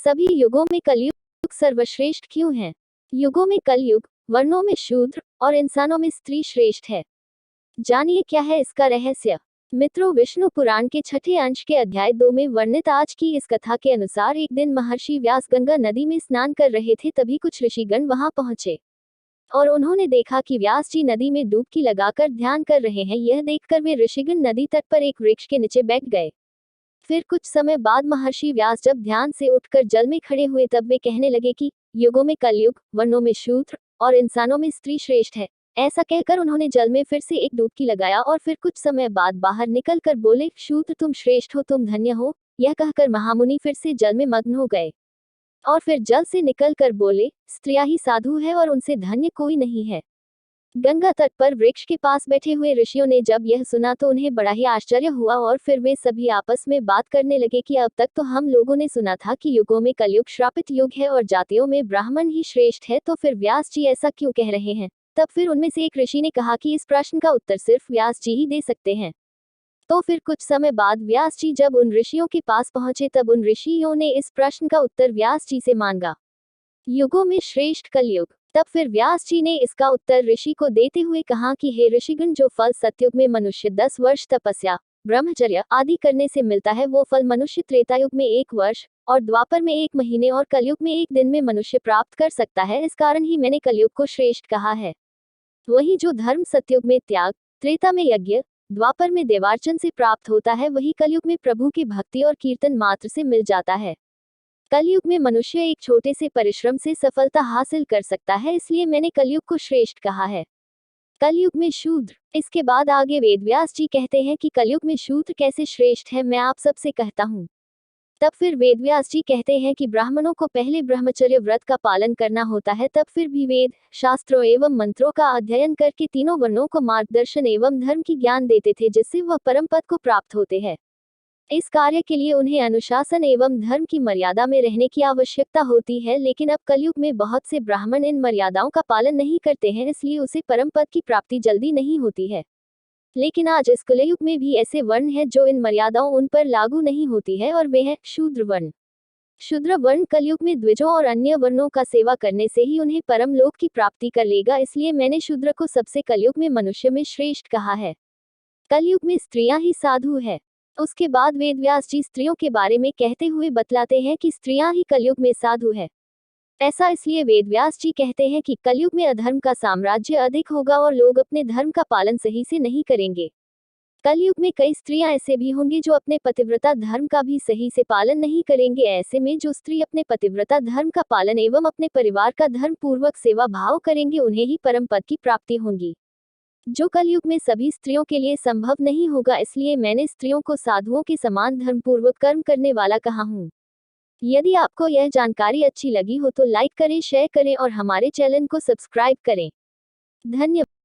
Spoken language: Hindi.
सभी युगों में कलयुग सर्वश्रेष्ठ क्यों है? युगों में कलयुग, वर्णों में शूद्र और इंसानों में स्त्री श्रेष्ठ है। जानिए क्या है इसका रहस्य। मित्रों, विष्णु पुराण के छठे अंश के अध्याय 2 में वर्णित आज की इस कथा के अनुसार एक दिन महर्षि व्यास गंगा नदी में स्नान कर रहे थे, तभी कुछ ऋषिगण वहां पहुंचे और उन्होंने देखा कि व्यास जी नदी में डुबकी लगाकर ध्यान कर रहे हैं। यह देखकर वे ऋषिगण नदी तट पर एक वृक्ष के नीचे बैठ गए। फिर कुछ समय बाद महर्षि व्यास जब ध्यान से उठकर जल में खड़े हुए, तब वे कहने लगे कि युगों में कलयुग, वर्णों में शूद्र और इंसानों में स्त्री श्रेष्ठ है। ऐसा कहकर उन्होंने जल में फिर से एक डुबकी लगाया और फिर कुछ समय बाद बाहर निकल कर बोले, शूद्र तुम श्रेष्ठ हो, तुम धन्य हो। यह कहकर महामुनि फिर से जल में मग्न हो गए और फिर जल से निकल कर बोले, स्त्रियां ही साधु है और उनसे धन्य कोई नहीं है। गंगा तट पर वृक्ष के पास बैठे हुए ऋषियों ने जब यह सुना तो उन्हें बड़ा ही आश्चर्य हुआ और फिर वे सभी आपस में बात करने लगे कि अब तक तो हम लोगों ने सुना था कि युगों में कलयुग श्रापित युग है और जातियों में ब्राह्मण ही श्रेष्ठ है, तो फिर व्यास जी ऐसा क्यों कह रहे हैं? तब फिर उनमें से एक ऋषि ने कहा कि इस प्रश्न का उत्तर सिर्फ व्यास जी ही दे सकते हैं। तो फिर कुछ समय बाद व्यास जी जब उन ऋषियों के पास पहुंचे, तब उन ऋषियों ने इस प्रश्न का उत्तर व्यास जी से मांगा, युगों में श्रेष्ठ कलयुग। तब फिर व्यास जी ने इसका उत्तर ऋषि को देते हुए कहा कि हे ऋषिगण, जो फल सतयुग में मनुष्य 10 वर्ष तपस्या, ब्रह्मचर्य आदि करने से मिलता है, वो फल मनुष्य त्रेतायुग में 1 वर्ष और द्वापर में 1 महीने और कलयुग में 1 दिन में मनुष्य प्राप्त कर सकता है। इस कारण ही मैंने कलयुग को श्रेष्ठ कहा है। वही जो धर्म सतयुग में त्याग, त्रेता में यज्ञ, द्वापर में देवार्चन से प्राप्त होता है, वही कलयुग में प्रभु की भक्ति और कीर्तन मात्र से मिल जाता है। कलयुग में मनुष्य एक छोटे से परिश्रम से सफलता हासिल कर सकता है, इसलिए मैंने कलयुग को श्रेष्ठ कहा है। कलयुग में शूद्र। इसके बाद आगे वेदव्यास जी कहते हैं कि कलयुग में शूद्र कैसे श्रेष्ठ है, मैं आप सबसे कहता हूँ। तब फिर वेदव्यास जी कहते हैं कि ब्राह्मणों को पहले ब्रह्मचर्य व्रत का पालन करना होता है, तब फिर भी वेद, शास्त्रों एवं मंत्रों का अध्ययन करके तीनों वर्णों को मार्गदर्शन एवं धर्म की ज्ञान देते थे, जिससे वह परम पद को प्राप्त होते हैं। इस कार्य के लिए उन्हें अनुशासन एवं धर्म की मर्यादा में रहने की आवश्यकता होती है, लेकिन अब कलयुग में बहुत से ब्राह्मण इन मर्यादाओं का पालन नहीं करते हैं, इसलिए उसे परम पद की प्राप्ति जल्दी नहीं होती है। लेकिन आज इस कलयुग में भी ऐसे वर्ण हैं जो इन मर्यादाओं उन पर लागू नहीं होती है, और वे हैं शूद्र वर्ण। शूद्र वर्ण कलयुग में द्विजों और अन्य वर्णों का सेवा करने से ही उन्हें परम लोक की प्राप्ति कर लेगा, इसलिए मैंने शूद्र को सबसे कलयुग में मनुष्य में श्रेष्ठ कहा है। कलयुग में स्त्रियां ही साधु है। उसके बाद वेदव्यास जी स्त्रियों के बारे में कहते हुए बतलाते हैं कि स्त्रियां ही कलयुग में साधु है। ऐसा इसलिए वेदव्यास जी कहते हैं कि कलयुग में अधर्म का साम्राज्य अधिक होगा और लोग अपने धर्म का पालन सही से नहीं करेंगे। कलयुग में कई स्त्रियां ऐसे भी होंगी जो अपने पतिव्रता धर्म का भी सही से पालन नहीं करेंगे। ऐसे में जो स्त्री अपने पतिव्रता धर्म का पालन एवं अपने परिवार का धर्म पूर्वक सेवा भाव करेंगे, उन्हें ही परम पद की प्राप्ति होगी, जो कलयुग में सभी स्त्रियों के लिए संभव नहीं होगा। इसलिए मैंने स्त्रियों को साधुओं के समान धर्मपूर्वक कर्म करने वाला कहा हूँ। यदि आपको यह जानकारी अच्छी लगी हो तो लाइक करें, शेयर करें और हमारे चैनल को सब्सक्राइब करें। धन्यवाद।